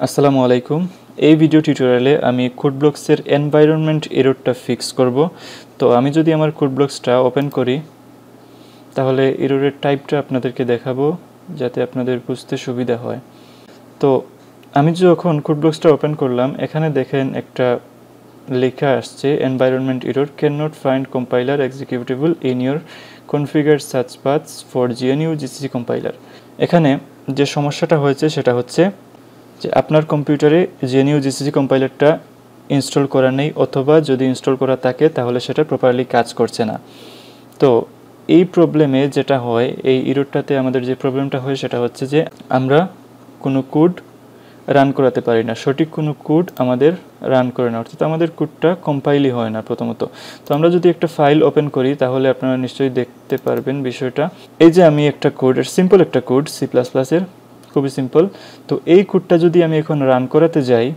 আসসালামু আলাইকুম। এই ভিডিও টিউটোরিয়ালে আমি কোডব্লকসের এনভায়রনমেন্ট এররটা ফিক্স করব। তো আমি যদি আমার কোডব্লকসটা ওপেন করি তাহলে এররের টাইপটা আপনাদেরকে দেখাবো যাতে আপনাদের বুঝতে সুবিধা হয়। তো আমি যখন কোডব্লকসটা ওপেন করলাম এখানে দেখেন একটা লেখা আসছে environment error can not find compiler executable in your configure search paths for GNU GCC compiler. এখানে যে সমস্যাটা হয়েছে সেটা হচ্ছে যে আপনার কম্পিউটারে জিএনইউ জিসিসি কম্পাইলারটা ইনস্টল করা নেই, অথবা যদি ইনস্টল করা থাকে তাহলে সেটা প্রপারলি কাজ করছে না। তো এই প্রবলেমে যেটা হয়, এই এররটাতে আমাদের যে প্রবলেমটা হয় সেটা হচ্ছে যে আমরা কোনো কোড রান করাতে পারি না, সঠিক কোনো কোড আমাদের রান করে না, অর্থাৎ আমাদের কোডটা কম্পাইলই হয় না প্রথমত। তো আমরা যদি একটা ফাইল ওপেন করি তাহলে আপনারা নিশ্চয়ই দেখতে পারবেন বিষয়টা। এই যে আমি একটা কোড, সিম্পল একটা কোড C++ এর, খুবই সিম্পল। তো এই কোডটা যদি আমি এখন রান করাতে যাই,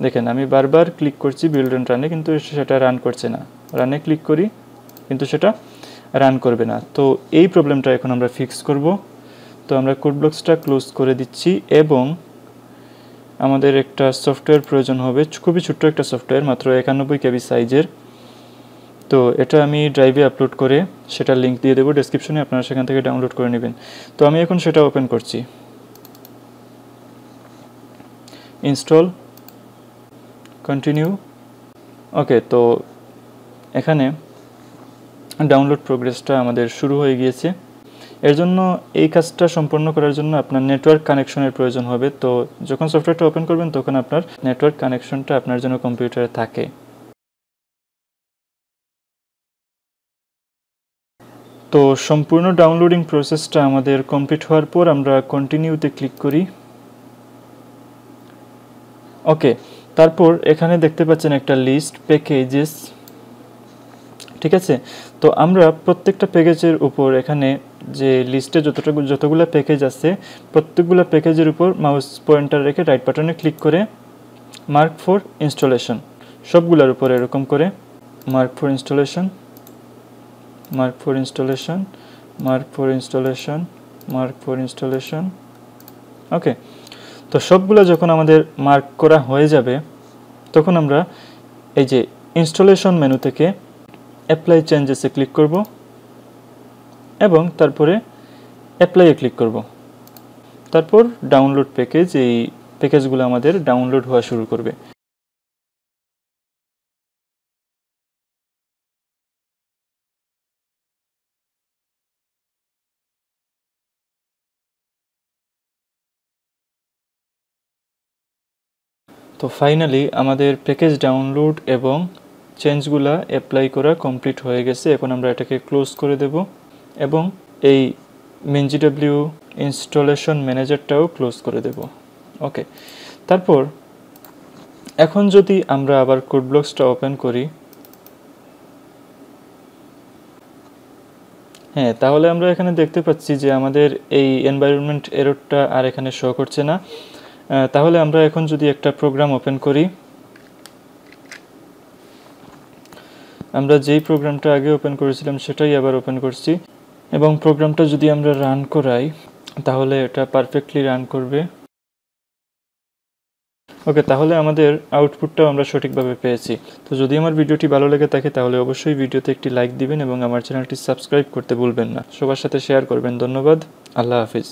দেখেন আমি বারবার ক্লিক করছি বিল্ড এন্ড রানে, কিন্তু সেটা রান করছে না। রানে ক্লিক করি কিন্তু সেটা রান করবে না। তো এই প্রবলেমটা এখন আমরা ফিক্স করব। তো আমরা কোডব্লকসটা ক্লোজ করে দিচ্ছি এবং আমাদের একটা সফটওয়্যার প্রয়োজন হবে, খুবই ছোট্ট একটা সফটওয়্যার, মাত্র 91 KB সাইজের। তো এটা আমি ড্রাইভে আপলোড করে সেটার লিঙ্ক দিয়ে দেবো ডেসক্রিপশনে, আপনারা সেখান থেকে ডাউনলোড করে নেবেন। তো আমি এখন সেটা ওপেন করছি, ইনস্টল, কন্টিনিউ। ওকে, তো এখানে ডাউনলোড প্রোগ্রেসটা আমাদের শুরু হয়ে গিয়েছে। এর জন্য এই কাজটা সম্পন্ন করার জন্য আপনার নেটওয়ার্ক কানেকশনের প্রয়োজন হবে। তো যখন সফটওয়্যারটা ওপেন করবেন তখন আপনার নেটওয়ার্ক কানেকশনটা আপনার জন্য কম্পিউটারে থাকে। তো সম্পূর্ণ ডাউনলোডিং প্রসেসটা আমাদের কমপ্লিট হওয়ার পর আমরা কন্টিনিউতে ক্লিক করি। ওকে, তারপর এখানে দেখতে পাচ্ছেন একটা লিস্ট প্যাকেজেস, ঠিক আছে। তো আমরা প্রত্যেকটা প্যাকেজের উপর এখানে যে লিস্টে যতগুলো প্যাকেজ আছে প্রত্যেকগুলো প্যাকেজের উপর মাউস পয়েন্টার রেখে রাইট বাটনে ক্লিক করে মার্ক ফর ইনস্টলেশন, সবগুলোর উপর এরকম করে mark for installation, mark for installation, mark for installation, mark for installation. Okay, তো সবগুলো যখন আমাদের মার্ক করা হয়ে যাবে তখন আমরা এই যে ইনস্টলেশন মেনু থেকে অ্যাপ্লাই চেঞ্জেসে ক্লিক করব এবং তারপরে অ্যাপ্লাইয়ে ক্লিক করব। তারপর ডাউনলোড প্যাকেজ, এই প্যাকেজগুলো আমাদের ডাউনলোড হওয়া শুরু করবে। তো ফাইনালি আমাদের প্যাকেজ ডাউনলোড এবং চেঞ্জগুলো অ্যাপ্লাই করা কমপ্লিট হয়ে গেছে। এখন আমরা এটাকে ক্লোজ করে দেব এবং এই MinGW ইনস্টলেশন ম্যানেজারটাও ক্লোজ করে দেব। ওকে, তারপর এখন যদি আমরা আবার কোডব্লকসটা ওপেন করি, হ্যাঁ, তাহলে আমরা এখানে দেখতে পাচ্ছি যে আমাদের এই এনভায়রনমেন্ট এররটা আর এখানে শো করছে না। তাহলে আমরা এখন যদি একটা প্রোগ্রাম ওপেন করি, আমরা যেই প্রোগ্রামটা আগে ওপেন করেছিলাম সেটাই আবার ওপেন করছি এবং প্রোগ্রামটা যদি আমরা রান করাই তাহলে এটা পারফেক্টলি রান করবে। ওকে, তাহলে আমাদের আউটপুটটাও আমরা সঠিকভাবে পেয়েছি। তো যদি আমার ভিডিওটি ভালো লেগে থাকে তাহলে অবশ্যই ভিডিওতে একটি লাইক দিবেন এবং আমার চ্যানেলটি সাবস্ক্রাইব করতে ভুলবেন না, সবার সাথে শেয়ার করবেন। ধন্যবাদ, আল্লাহ হাফিজ।